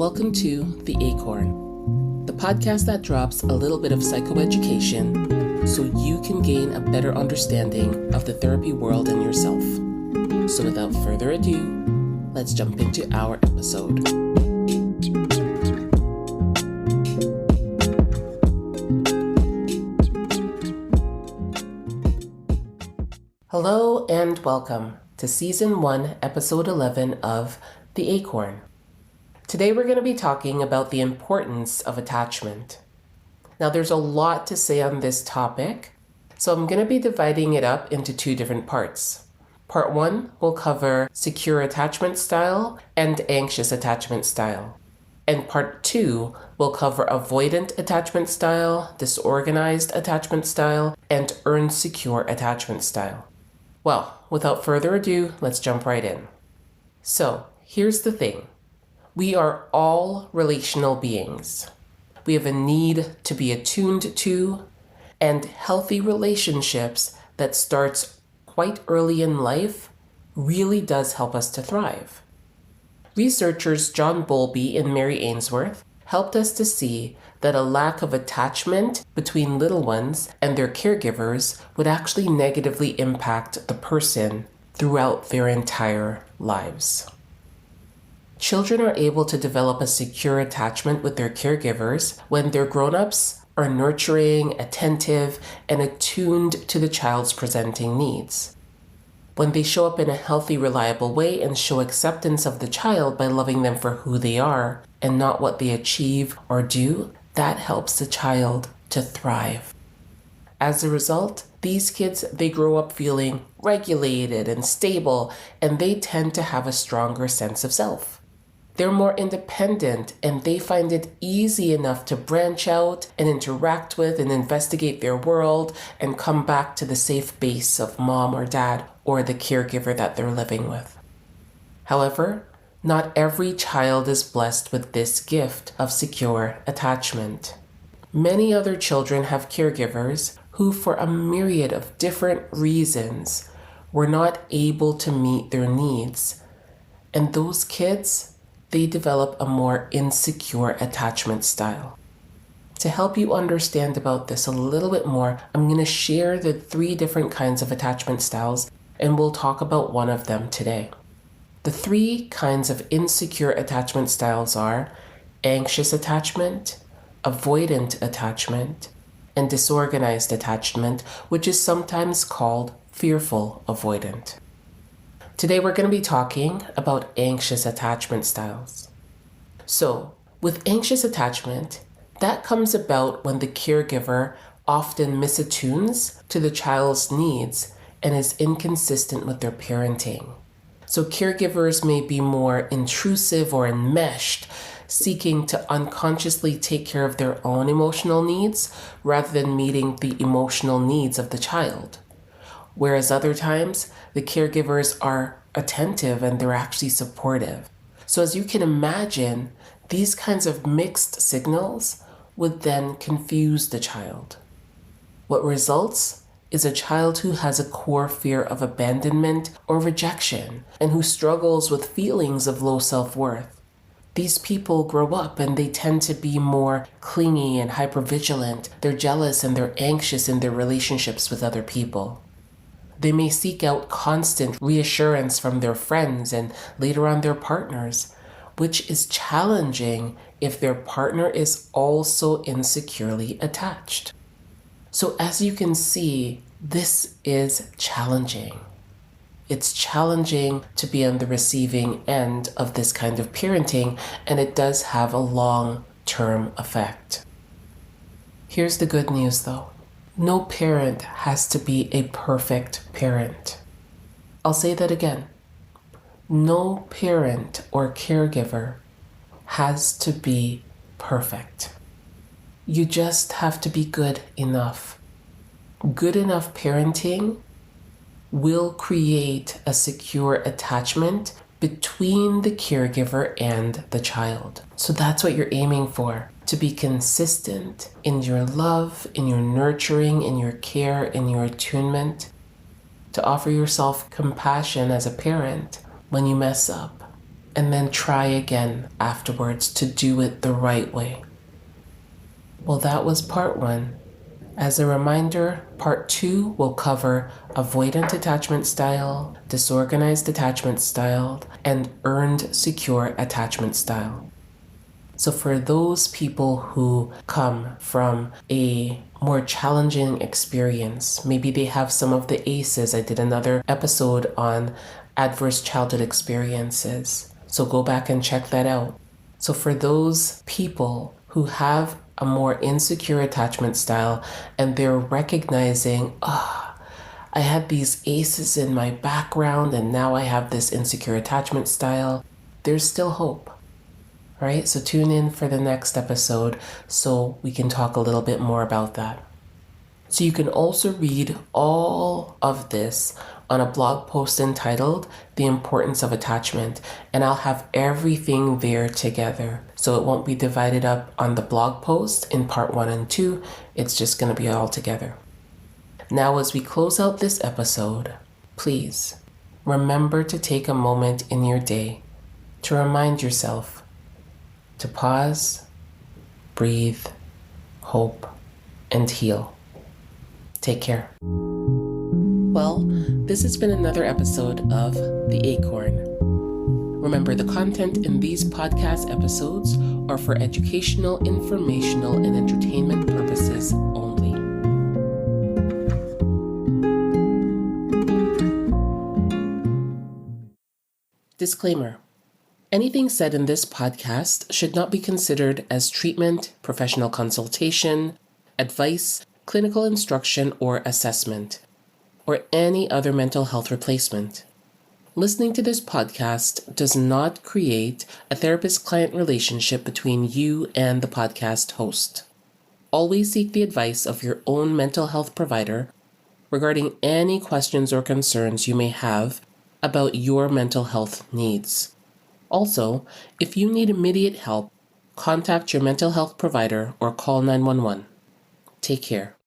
welcome to The Acorn, the podcast that drops a little bit of psychoeducation so you can gain a better understanding of the therapy world and yourself. So without further ado, let's jump into our episode. Hello and welcome to Season 1, Episode 11 of The Acorn. Today we're going to be talking about the importance of attachment. Now there's a lot to say on this topic, so I'm going to be dividing it up into two different parts. Part 1 will cover secure attachment style and anxious attachment style. And Part 2 will cover avoidant attachment style, disorganized attachment style, and insecure attachment style. Well, without further ado, let's jump right in. So, here's the thing. We are all relational beings. We have a need to be attuned to, and healthy relationships that starts quite early in life really does help us to thrive. Researchers John Bowlby and Mary Ainsworth helped us to see that a lack of attachment between little ones and their caregivers would actually negatively impact the person throughout their entire lives. Children are able to develop a secure attachment with their caregivers when their grown-ups are nurturing, attentive, and attuned to the child's presenting needs. When they show up in a healthy, reliable way and show acceptance of the child by loving them for who they are and not what they achieve or do, that helps the child to thrive. As a result, these kids, they grow up feeling regulated and stable, and they tend to have a stronger sense of self. They're more independent, and they find it easy enough to branch out and interact with and investigate their world and come back to the safe base of mom or dad or the caregiver that they're living with. However, not every child is blessed with this gift of secure attachment. Many other children have caregivers who, for a myriad of different reasons, were not able to meet their needs. And those kids, they develop a more insecure attachment style. To help you understand about this a little bit more, I'm going to share the 3 different kinds of attachment styles, and we'll talk about one of them today. The 3 kinds of insecure attachment styles are anxious attachment, avoidant attachment, and disorganized attachment, which is sometimes called fearful avoidant. Today we're going to be talking about anxious attachment styles. So, with anxious attachment, that comes about when the caregiver often misattunes to the child's needs and is inconsistent with their parenting. So caregivers may be more intrusive or enmeshed, seeking to unconsciously take care of their own emotional needs rather than meeting the emotional needs of the child. Whereas other times, the caregivers are attentive and they're actually supportive. So as you can imagine, these kinds of mixed signals would then confuse the child. What results is a child who has a core fear of abandonment or rejection and who struggles with feelings of low self-worth. These people grow up and they tend to be more clingy and hypervigilant. They're jealous and they're anxious in their relationships with other people. They may seek out constant reassurance from their friends and later on their partners, which is challenging if their partner is also insecurely attached. So as you can see, this is challenging. It's challenging to be on the receiving end of this kind of parenting, and it does have a long-term effect. Here's the good news though. No parent has to be a perfect parent. I'll say that again. No parent or caregiver has to be perfect. You just have to be good enough. Good enough parenting will create a secure attachment between the caregiver and the child. So that's what you're aiming for, to be consistent in your love, in your nurturing, in your care, in your attunement, to offer yourself compassion as a parent when you mess up, and then try again afterwards to do it the right way. Well, that was part 1. As a reminder, part 2 will cover avoidant attachment style, disorganized attachment style, and earned secure attachment style. So for those people who come from a more challenging experience, maybe they have some of the ACEs. I did another episode on adverse childhood experiences. So go back and check that out. So for those people who have a more insecure attachment style and they're recognizing, I had these ACEs in my background and now I have this insecure attachment style, there's still hope. Right? So tune in for the next episode so we can talk a little bit more about that. So you can also read all of this on a blog post entitled The Importance of Attachment, and I'll have everything there together. So it won't be divided up on the blog post in part 1 and 2. It's just going to be all together. Now, as we close out this episode, please remember to take a moment in your day to remind yourself to pause, breathe, hope, and heal. Take care. Well, this has been another episode of The Acorn. Remember, the content in these podcast episodes are for educational, informational, and entertainment purposes only. Disclaimer. Anything said in this podcast should not be considered as treatment, professional consultation, advice, clinical instruction or assessment, or any other mental health replacement. Listening to this podcast does not create a therapist-client relationship between you and the podcast host. Always seek the advice of your own mental health provider regarding any questions or concerns you may have about your mental health needs. Also, if you need immediate help, contact your mental health provider or call 911. Take care.